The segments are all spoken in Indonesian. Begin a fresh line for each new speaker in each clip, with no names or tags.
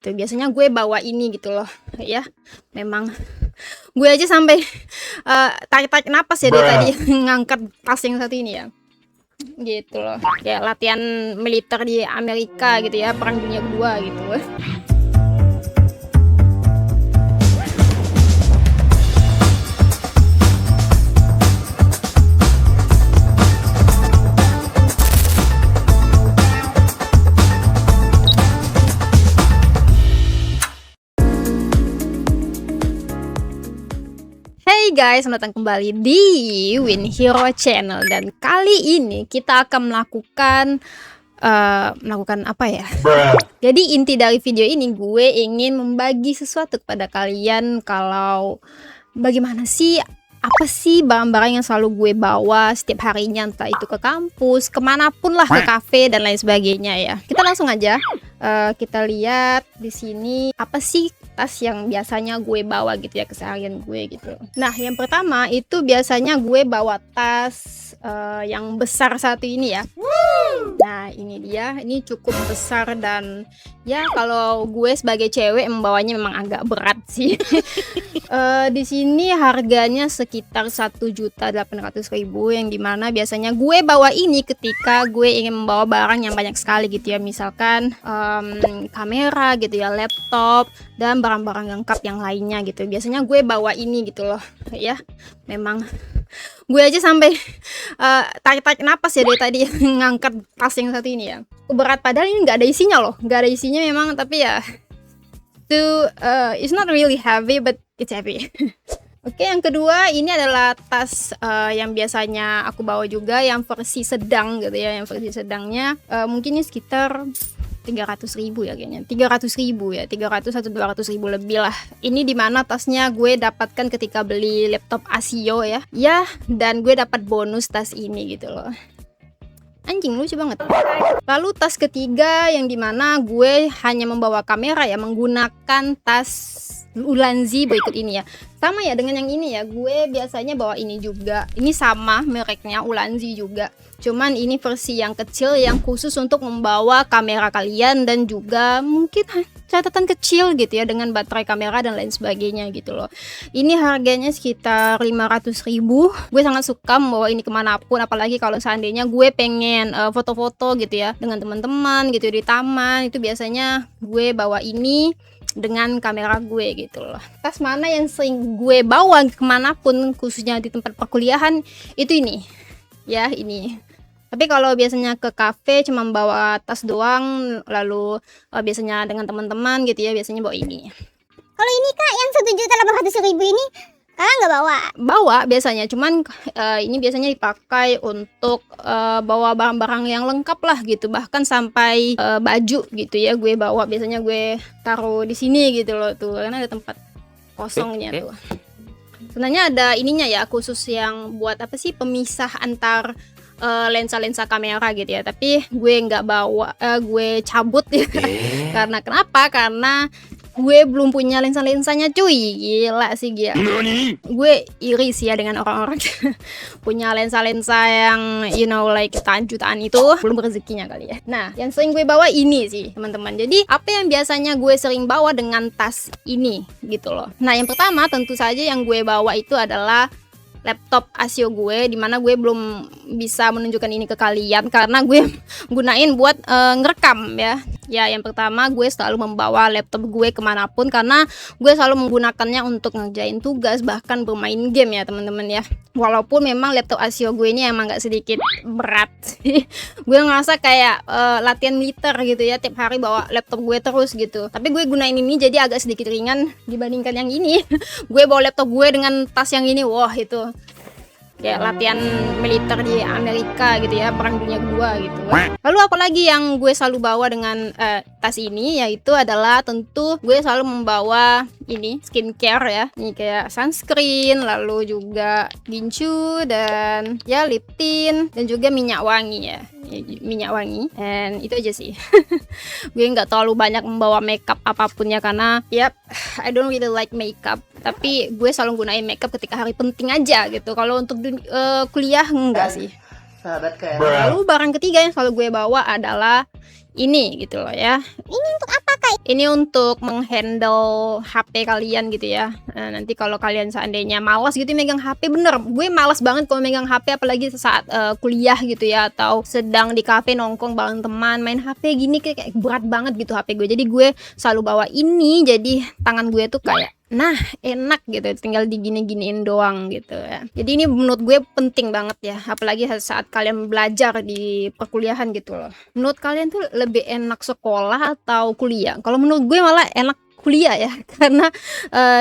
Tuh, biasanya gue bawa ini gitu loh ya. Memang gue aja sampai tarik-tarik napas ya dari tadi ngangkat tas yang satu ini ya. Gitu loh. Kayak latihan militer di Amerika gitu ya, Perang Dunia Kedua gitu. Hey guys, selamat datang kembali di Win Hero Channel. Dan kali ini kita akan melakukan apa ya? Jadi inti dari video ini gue ingin membagi sesuatu kepada kalian. Kalau bagaimana sih, apa sih barang-barang yang selalu gue bawa setiap harinya, entah itu ke kampus, kemanapun lah, ke kafe dan lain sebagainya ya. Kita langsung aja kita lihat di sini apa sih tas yang biasanya gue bawa gitu ya, keseharian gue gitu. Nah, yang pertama itu biasanya gue bawa tas yang besar satu ini ya. Nah, ini dia, ini cukup besar dan ya kalau gue sebagai cewek membawanya memang agak berat sih. Di sini harganya sekitar 1.800.000, yang dimana biasanya gue bawa ini ketika gue ingin membawa barang yang banyak sekali gitu ya, misalkan kamera gitu ya, laptop dan barang-barang lengkap yang lainnya gitu. Biasanya gue bawa ini gitu loh ya. Memang gue aja sampai tarik-tarik napas ya dari tadi ngangkat tas yang satu ini ya. Berat, padahal ini nggak ada isinya loh, nggak ada isinya memang, tapi ya itu it's not really heavy but it's heavy. Oke, yang kedua ini adalah tas yang biasanya aku bawa juga, yang versi sedang gitu ya. Yang versi sedangnya mungkin ini sekitar 300.000 ya kayaknya, 300.000 ya, 300 atau 200.000 lebih lah. Ini dimana tasnya gue dapatkan ketika beli laptop Asio ya, dan gue dapat bonus tas ini gitu loh. Anjing, lucu banget. Lalu tas ketiga yang dimana gue hanya membawa kamera ya, menggunakan tas Ulanzi berikut ini ya. Sama ya dengan yang ini ya, gue biasanya bawa ini juga. Ini sama mereknya, Ulanzi juga. Cuman ini versi yang kecil yang khusus untuk membawa kamera kalian dan juga mungkin catatan kecil gitu ya, dengan baterai kamera dan lain sebagainya gitu loh. Ini harganya sekitar 500.000. Gue sangat suka membawa ini kemanapun, apalagi kalau seandainya gue pengen foto-foto gitu ya dengan teman-teman gitu di taman. Itu biasanya gue bawa ini dengan kamera gue gitu loh. Tas mana yang sering gue bawa kemanapun, khususnya di tempat perkuliahan, itu ini ya, ini. Tapi kalau biasanya ke kafe cuma bawa tas doang, lalu biasanya dengan teman-teman gitu ya, biasanya bawa ini.
Kalau ini Kak yang 1.800.000 ini Kakak nggak bawa?
Bawa biasanya, cuman ini biasanya dipakai untuk bawa barang-barang yang lengkap lah gitu, bahkan sampai baju gitu ya gue bawa. Biasanya gue taruh di sini gitu loh tuh, karena ada tempat kosongnya tuh. Sebenarnya ada ininya ya, khusus yang buat apa sih, pemisah antar lensa-lensa kamera gitu ya, tapi gue nggak bawa, gue cabut ya. Karena kenapa? Karena gue belum punya lensa-lensanya cuy. Gila sih dia. Gue iri sih ya dengan orang-orang punya lensa-lensa yang you know like jutaan itu, belum rezekinya kali ya. Nah, yang sering gue bawa ini sih teman-teman. Jadi apa yang biasanya gue sering bawa dengan tas ini gitu loh. Nah, yang pertama tentu saja yang gue bawa itu adalah laptop Asio gue, dimana gue belum bisa menunjukkan ini ke kalian karena gue gunain buat ngerekam ya. Ya, yang pertama gue selalu membawa laptop gue kemanapun karena gue selalu menggunakannya untuk ngerjain tugas, bahkan bermain game ya teman-teman ya. Walaupun memang laptop Asio gue ini emang gak sedikit berat sih. Gue ngerasa kayak latihan militer gitu ya, tiap hari bawa laptop gue terus gitu. Tapi gue gunain ini jadi agak sedikit ringan dibandingkan yang ini. Gue bawa laptop gue dengan tas yang ini, wah itu kayak latihan militer di Amerika gitu ya, Perang Dunia Kedua gitu. Lalu apalagi yang gue selalu bawa dengan tas ini, yaitu adalah tentu gue selalu membawa ini skincare ya. Ini kayak sunscreen, lalu juga gincu dan ya lip tint dan juga minyak wangi ya. Minyak wangi, and itu aja sih. Gue nggak terlalu banyak membawa makeup apapun ya, karena I don't really like makeup. Tapi gue selalu gunain makeup ketika hari penting aja gitu. Kalau untuk kuliah enggak sih.
Sahabat kayak.
Lalu barang ketiga yang selalu gue bawa adalah ini gitu loh ya.
Ini untuk apa Kak?
Ini untuk menghandle HP kalian gitu ya. Nanti kalau kalian seandainya malas gitu megang HP, bener, gue malas banget kalau megang HP apalagi saat kuliah gitu ya, atau sedang di kafe nongkrong bareng teman main HP gini kayak berat banget gitu HP gue. Jadi gue selalu bawa ini, jadi tangan gue tuh kayak nah enak gitu, tinggal digini-giniin doang gitu ya. Jadi ini menurut gue penting banget ya, apalagi saat kalian belajar di perkuliahan gitu loh. Menurut kalian tuh lebih enak sekolah atau kuliah? Kalau menurut gue malah enak kuliah ya, karena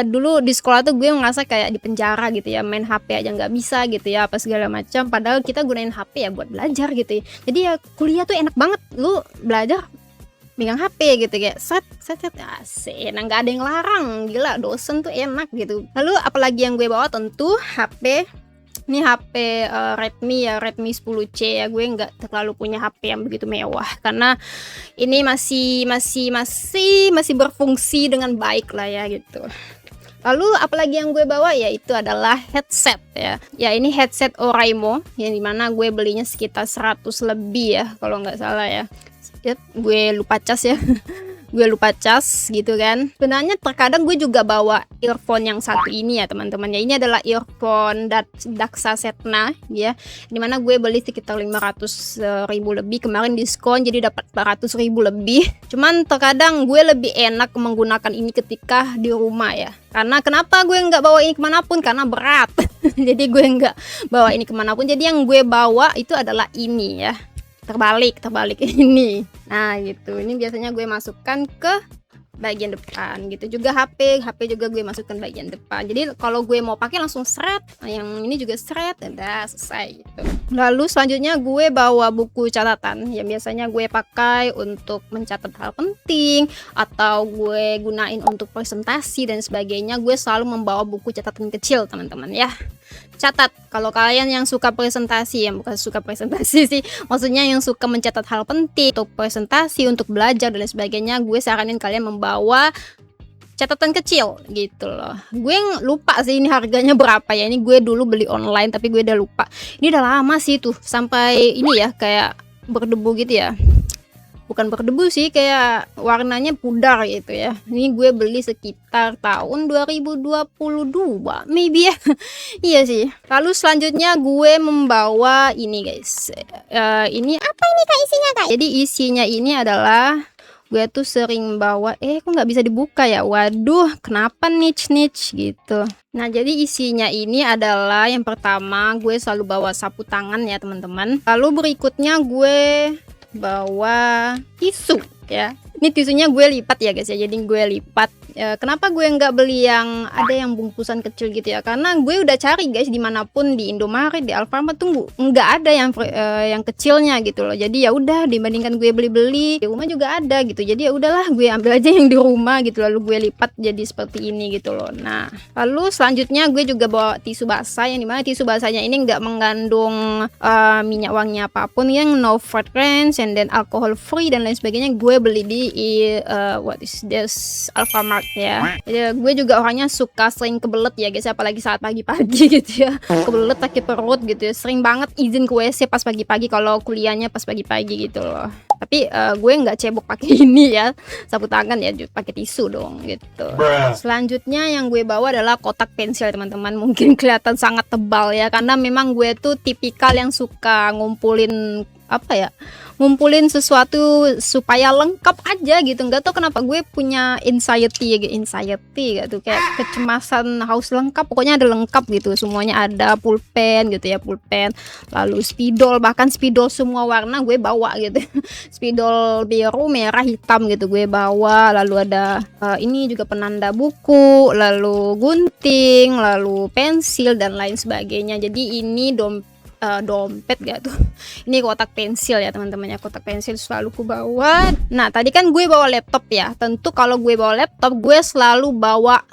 dulu di sekolah tuh gue ngerasa kayak di penjara gitu ya, main HP aja nggak bisa gitu ya, apa segala macam, padahal kita gunain HP ya buat belajar gitu ya. Jadi ya kuliah tuh enak banget, lu belajar megang HP gitu, kayak set asik, nah nggak ada yang larang, gila dosen tuh enak gitu. Lalu apalagi yang gue bawa, tentu HP. Ini HP Redmi ya, Redmi 10C ya. Gue nggak terlalu punya HP yang begitu mewah karena ini masih berfungsi dengan baik lah ya gitu. Lalu apalagi yang gue bawa, yaitu adalah headset ya. Ya ini headset Oraimo yang dimana gue belinya sekitar 100 lebih ya kalau nggak salah ya. Gue lupa cas ya. Gue lupa cas gitu kan. Sebenarnya terkadang gue juga bawa earphone yang satu ini ya teman-teman ya. Ini adalah earphone Daxa Setna ya, dimana gue beli sekitar 500 ribu lebih, kemarin diskon jadi dapat 400 ribu lebih. Cuman terkadang gue lebih enak menggunakan ini ketika di rumah ya. Karena kenapa gue nggak bawa ini kemanapun? Karena berat. Jadi gue nggak bawa ini kemanapun. Jadi yang gue bawa itu adalah ini ya, terbalik ini. Nah gitu, ini biasanya gue masukkan ke bagian depan gitu. Juga HP juga gue masukkan bagian depan. Jadi kalau gue mau pakai langsung seret, yang ini juga seret, udah selesai gitu. Lalu selanjutnya gue bawa buku catatan yang biasanya gue pakai untuk mencatat hal penting atau gue gunain untuk presentasi dan sebagainya. Gue selalu membawa buku catatan kecil teman-teman ya. Catat, kalau kalian yang suka presentasi, yang bukan suka presentasi sih, maksudnya yang suka mencatat hal penting untuk presentasi, untuk belajar dan sebagainya, gue saranin kalian membawa catatan kecil gitu loh. Gue lupa sih ini harganya berapa ya, ini gue dulu beli online tapi gue udah lupa. Ini udah lama sih tuh, sampai ini ya kayak berdebu gitu ya. Bukan berdebu sih, kayak warnanya pudar gitu ya. Ini gue beli sekitar tahun 2022 maybe ya. Iya sih. Lalu selanjutnya gue membawa ini guys. Ini apa ini Kak isinya Kak? Jadi isinya ini adalah, gue tuh sering bawa, kok nggak bisa dibuka ya, waduh kenapa niche gitu. Nah jadi isinya ini adalah, yang pertama gue selalu bawa sapu tangan ya teman-teman. Lalu berikutnya gue bawa tisu ya. Ini tisunya gue lipat ya guys ya, jadi gue lipat. Kenapa gue nggak beli yang ada yang bungkusan kecil gitu ya, karena gue udah cari guys dimanapun, di Indomaret, di Alfamart tuh nggak ada yang kecilnya gitu loh. Jadi ya udah, dibandingkan gue beli di rumah juga ada gitu, jadi ya udahlah gue ambil aja yang di rumah gitu, lalu gue lipat jadi seperti ini gitu loh. Nah lalu selanjutnya gue juga bawa tisu basah, yang dimana tisu basahnya ini nggak mengandung minyak wangi apapun, yang no fragrance and then alcohol free dan lain sebagainya. Gue beli di what is this, Alfamart ya. Jadi gue juga orangnya suka sering kebelet ya guys, apalagi saat pagi-pagi gitu ya, kebelet sakit perut gitu ya, sering banget izin ke WC pas pagi-pagi kalau kuliahnya pas pagi-pagi gitu loh. Tapi gue nggak cebok pakai ini ya, sapu tangan ya, pakai tisu dong gitu. Selanjutnya yang gue bawa adalah kotak pensil teman-teman. Mungkin kelihatan sangat tebal ya, karena memang gue tuh tipikal yang suka ngumpulin ngumpulin sesuatu supaya lengkap aja gitu. Nggak tahu kenapa gue punya anxiety gitu, kayak kecemasan haus lengkap, pokoknya ada lengkap gitu, semuanya ada. Pulpen gitu ya, pulpen, lalu spidol, bahkan spidol semua warna gue bawa gitu. Spidol biru, merah, hitam gitu gue bawa. Lalu ada ini juga penanda buku, lalu gunting, lalu pensil dan lain sebagainya. Jadi ini dompet gak tuh, ini kotak pensil ya teman-teman ya, kotak pensil selalu ku bawa. Nah tadi kan gue bawa laptop ya, tentu kalau gue bawa laptop gue selalu bawa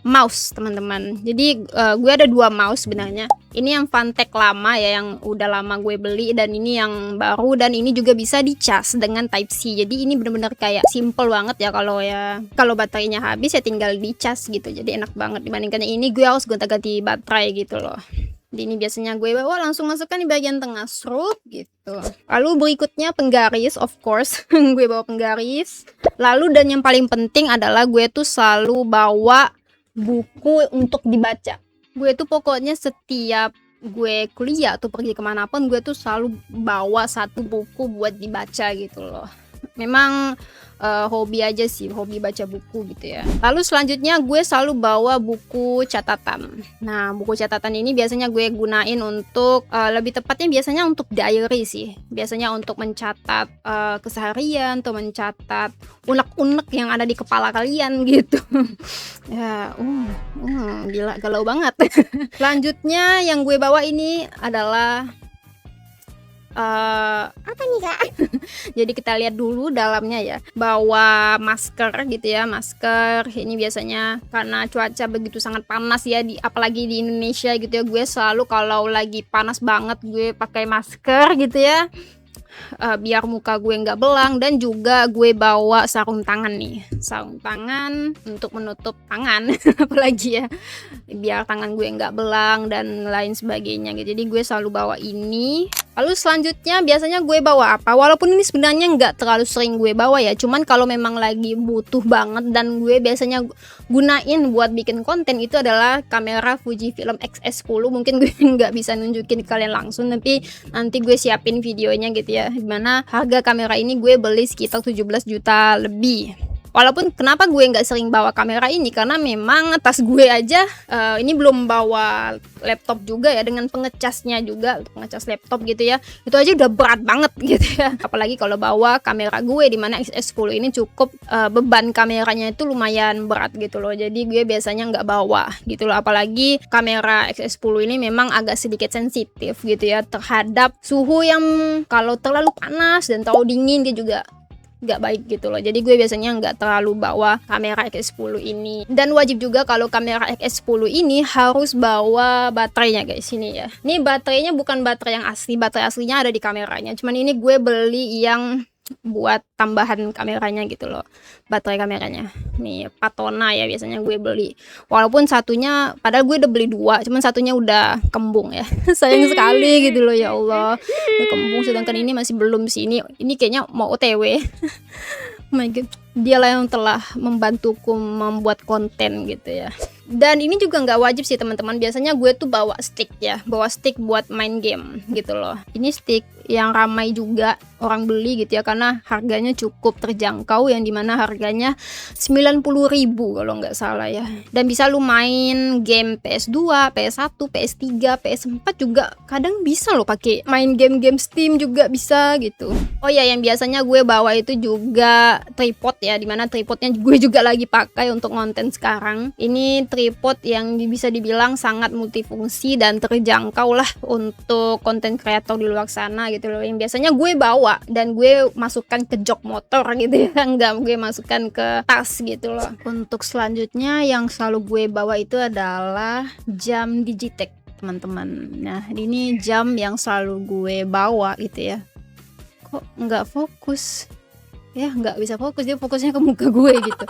mouse teman-teman. Jadi gue ada 2 mouse sebenarnya. Ini yang Fantech lama ya, yang udah lama gue beli, dan ini yang baru, dan ini juga bisa dicas dengan Type C. Jadi ini bener-bener kayak simple banget ya, kalau baterainya habis ya tinggal dicas gitu. Jadi enak banget, dibandingkan ini gue harus gonta-ganti baterai gitu loh. Jadi ini biasanya gue bawa langsung masukkan di bagian tengah, stroke gitu. Lalu berikutnya penggaris, of course. Gue bawa penggaris. Lalu dan yang paling penting adalah gue tuh selalu bawa buku untuk dibaca. Gue tuh pokoknya setiap gue kuliah atau pergi kemanapun, gue tuh selalu bawa satu buku buat dibaca gitu loh. Memang hobi aja sih, hobi baca buku gitu ya. Lalu selanjutnya gue selalu bawa buku catatan. Nah, buku catatan ini biasanya gue gunain untuk lebih tepatnya biasanya untuk diary sih. Biasanya untuk mencatat keseharian atau mencatat unek-unek yang ada di kepala kalian gitu. Ya, gila, galau banget. Selanjutnya yang gue bawa ini adalah
Apa nih kak?
jadi kita lihat dulu dalamnya ya. Bawa masker gitu ya, masker. Ini biasanya karena cuaca begitu sangat panas ya, apalagi di Indonesia gitu ya. Gue selalu kalau lagi panas banget gue pakai masker gitu ya. Biar muka gue nggak belang, dan juga gue bawa sarung tangan nih, sarung tangan untuk menutup tangan apalagi ya, biar tangan gue nggak belang dan lain sebagainya gitu. Jadi gue selalu bawa ini. Lalu selanjutnya biasanya gue bawa apa, walaupun ini sebenarnya nggak terlalu sering gue bawa ya, cuman kalau memang lagi butuh banget dan gue biasanya gunain buat bikin konten, itu adalah kamera Fujifilm X-S10. Mungkin gue nggak bisa nunjukin ke kalian langsung, tapi nanti gue siapin videonya gitu ya, dimana harga kamera ini gue beli sekitar 17 juta lebih. Walaupun kenapa gue nggak sering bawa kamera ini, karena memang tas gue aja ini belum bawa laptop juga ya, dengan pengecasnya juga, pengecas laptop gitu ya, itu aja udah berat banget gitu ya. Apalagi kalau bawa kamera gue, dimana XS10 ini cukup beban kameranya itu lumayan berat gitu loh. Jadi gue biasanya nggak bawa gitu loh. Apalagi kamera XS10 ini memang agak sedikit sensitif gitu ya terhadap suhu yang kalau terlalu panas dan terlalu dingin, dia juga nggak baik gitu loh. Jadi gue biasanya nggak terlalu bawa kamera X10 ini. Dan wajib juga kalau kamera X10 ini harus bawa baterainya guys, ini ya. Ini baterainya bukan baterai yang asli, baterai aslinya ada di kameranya. Cuman ini gue beli yang buat tambahan kameranya gitu loh, baterai kameranya. Nih Patona ya biasanya gue beli. Walaupun satunya, padahal gue udah beli dua, cuman satunya udah kembung ya. Sayang sekali gitu loh, ya Allah. Udah kembung, sedangkan ini masih belum sih. Ini kayaknya mau OTW. Oh my god, dialah yang telah membantuku membuat konten gitu ya. Dan ini juga nggak wajib sih teman-teman. Biasanya gue tuh bawa stick ya, bawa stick buat main game gitu loh. Ini stick yang ramai juga orang beli gitu ya, karena harganya cukup terjangkau, yang dimana harganya 90.000 kalau nggak salah ya. Dan bisa lu main game PS2, PS1, PS3, PS4 juga kadang bisa lo pakai main game-game Steam juga bisa gitu. Oh ya, yang biasanya gue bawa itu juga tripod ya, dimana tripodnya gue juga lagi pakai untuk konten sekarang. Ini tripod yang bisa dibilang sangat multifungsi dan terjangkau lah untuk konten kreator di luar sana gitu loh, yang biasanya gue bawa dan gue masukkan ke jok motor gitu ya, enggak, gue masukkan ke tas gitu loh. Untuk selanjutnya yang selalu gue bawa itu adalah jam Digitech teman-teman. Nah ini jam yang selalu gue bawa gitu ya. Kok nggak fokus ya, nggak bisa fokus, dia fokusnya ke muka gue gitu.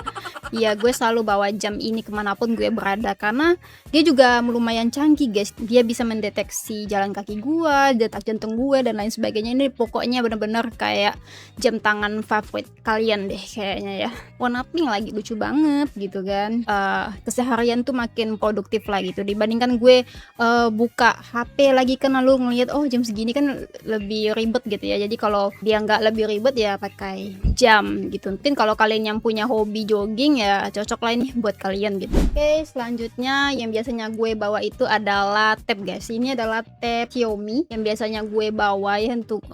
Iya, gue selalu bawa jam ini kemanapun gue berada, karena dia juga lumayan canggih guys. Dia bisa mendeteksi jalan kaki gue, detak jantung gue, dan lain sebagainya. Ini pokoknya bener-bener kayak jam tangan favorit kalian deh kayaknya ya. Warna pink lagi, lucu banget gitu kan. Keseharian tuh makin produktif lah gitu, dibandingkan gue buka HP lagi kan, lalu ngeliat oh jam segini kan lebih ribet gitu ya. Jadi kalau dia nggak lebih ribet ya pakai jam gitu. Mungkin kalau kalian yang punya hobi jogging ya cocok lah ini buat kalian gitu. Oke, selanjutnya yang biasanya gue bawa itu adalah tab guys. Ini adalah tab Xiaomi yang biasanya gue bawa ya untuk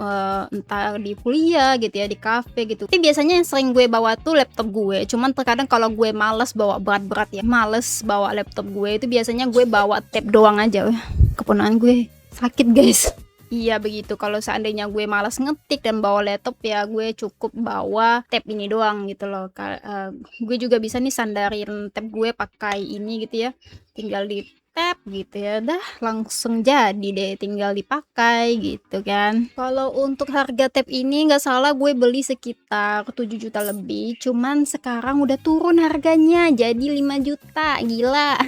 entah di kuliah gitu ya, di cafe gitu. Tapi biasanya yang sering gue bawa tuh laptop gue. Cuman terkadang kalau gue males bawa berat-berat ya, males bawa laptop gue, itu biasanya gue bawa tab doang aja. Keponakan gue sakit guys. Iya begitu, kalau seandainya gue malas ngetik dan bawa laptop ya gue cukup bawa tab ini doang gitu loh. Gue juga bisa nih sandarin tab gue pakai ini gitu ya, tinggal tap gitu ya, dah langsung jadi deh, tinggal dipakai gitu kan. Kalau untuk harga tab ini nggak salah gue beli sekitar 7 juta lebih, cuman sekarang udah turun harganya jadi 5 juta, gila.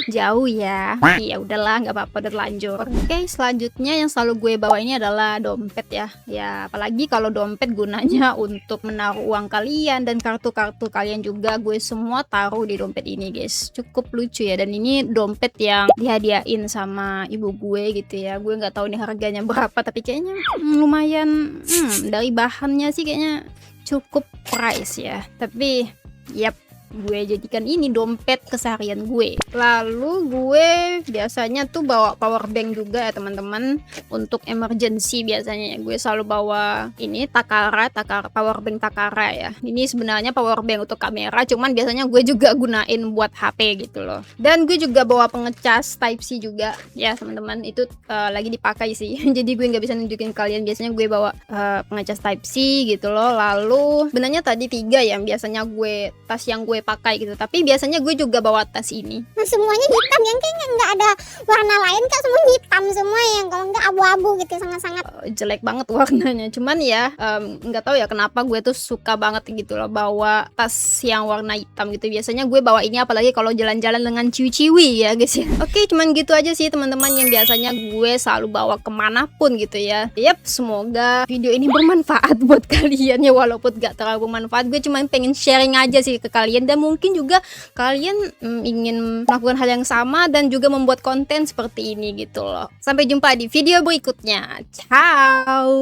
Jauh ya. Iya udahlah, nggak apa-apa, udah terlanjur. Oke, selanjutnya yang selalu gue bawa ini adalah dompet ya. Ya apalagi kalau dompet gunanya untuk menaruh uang kalian dan kartu-kartu kalian juga, gue semua taruh di dompet ini guys. Cukup lucu ya, dan ini dompet yang dihadiahin sama ibu gue gitu ya. Gue nggak tahu ini harganya berapa, tapi kayaknya lumayan, dari bahannya sih kayaknya cukup price ya. Tapi yap, gue jadikan ini dompet keseharian gue. Lalu gue biasanya tuh bawa power bank juga ya teman-teman, untuk emergency. Biasanya gue selalu bawa ini Takara power bank Takara ya. Ini sebenarnya power bank untuk kamera, cuman biasanya gue juga gunain buat HP gitu loh. Dan gue juga bawa pengecas Type C juga ya teman-teman, itu lagi dipakai sih. Jadi gue nggak bisa nunjukin kalian. Biasanya gue bawa pengecas Type C gitu loh. Lalu sebenarnya tadi 3 yang biasanya gue tas yang gue pakai gitu, tapi biasanya gue juga bawa tas ini.
Nah, semuanya hitam yang kayaknya nggak ada warna lain kak, semua hitam semua, yang kalau nggak abu-abu gitu, sangat-sangat
jelek banget warnanya. Cuman ya nggak tahu ya kenapa gue tuh suka banget gitu loh bawa tas yang warna hitam gitu. Biasanya gue bawa ini apalagi kalau jalan-jalan dengan ciwi-ciwi ya guys ya. Oke, cuman gitu aja sih teman-teman yang biasanya gue selalu bawa kemanapun gitu ya. Yap, semoga video ini bermanfaat buat kalian ya, walaupun gak terlalu bermanfaat. Gue cuma pengen sharing aja sih ke kalian, dan mungkin juga kalian ingin melakukan hal yang sama dan juga membuat konten seperti ini gitu loh. Sampai jumpa di video berikutnya. Ciao.